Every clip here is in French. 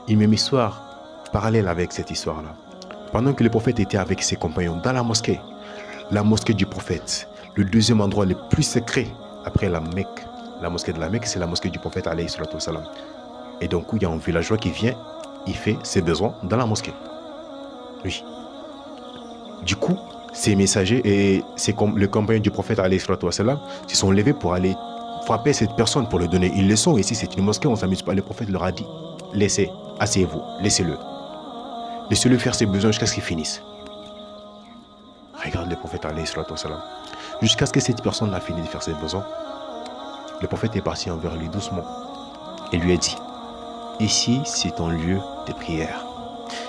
Une même histoire parallèle avec cette histoire-là. Pendant que le prophète était avec ses compagnons dans la mosquée du prophète, le deuxième endroit le plus secret après la Mecque, la mosquée de la Mecque, c'est la mosquée du prophète alayhi salatu wassalam. Et donc, il y a un villageois qui vient, il fait ses besoins dans la mosquée. Oui. Du coup, ces messagers et les compagnons du prophète alayhi salatu wassalam se sont levés pour aller frapper cette personne pour lui donner une leçon. Ici, c'est une mosquée, on ne s'amuse pas. Le prophète leur a dit, laissez, asseyez-vous, laissez-le. Laissez-le faire ses besoins jusqu'à ce qu'il finisse. Regarde le prophète alayhi salatu wassalam. Jusqu'à ce que cette personne a fini de faire ses besoins, le prophète est parti envers lui doucement et lui a dit, ici, c'est un lieu de prière.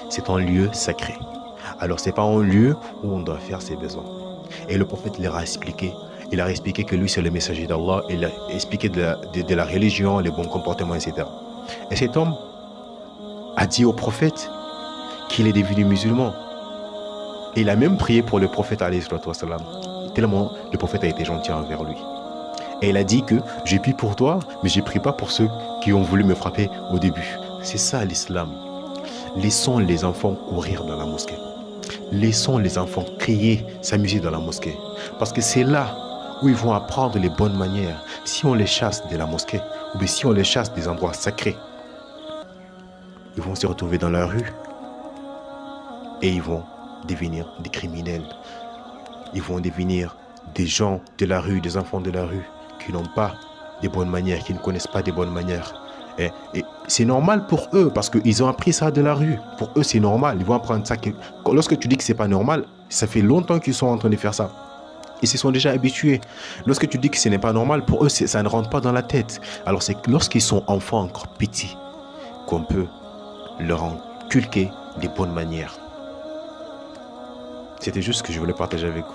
C'est un lieu sacré. Alors, ce n'est pas un lieu où on doit faire ses besoins. Et le prophète leur a expliqué. Il a expliqué que lui, c'est le messager d'Allah. Il a expliqué de la religion, les bons comportements, etc. Et cet homme a dit au prophète qu'il est devenu musulman. Et il a même prié pour le prophète, alayhi salatu wassalam, tellement le prophète a été gentil envers lui. Et il a dit que j'ai prié pour toi, mais je ne prie pas pour ceux qui ont voulu me frapper au début. C'est ça l'islam. Laissons les enfants courir dans la mosquée. Laissons les enfants crier, s'amuser dans la mosquée. Parce que c'est là où ils vont apprendre les bonnes manières. Si on les chasse de la mosquée, ou bien si on les chasse des endroits sacrés, ils vont se retrouver dans la rue et ils vont devenir des criminels. Ils vont devenir des gens de la rue, des enfants de la rue qui n'ont pas de bonnes manières, qui ne connaissent pas de bonnes manières. Et c'est normal pour eux parce qu'ils ont appris ça de la rue. Pour eux, c'est normal. Ils vont apprendre ça. Lorsque tu dis que c'est pas normal, ça fait longtemps qu'ils sont en train de faire ça. Ils se sont déjà habitués. Lorsque tu dis que ce n'est pas normal, pour eux, ça ne rentre pas dans la tête. Alors c'est lorsqu'ils sont enfants encore petits qu'on peut leur inculquer des bonnes manières. C'était juste ce que je voulais partager avec vous.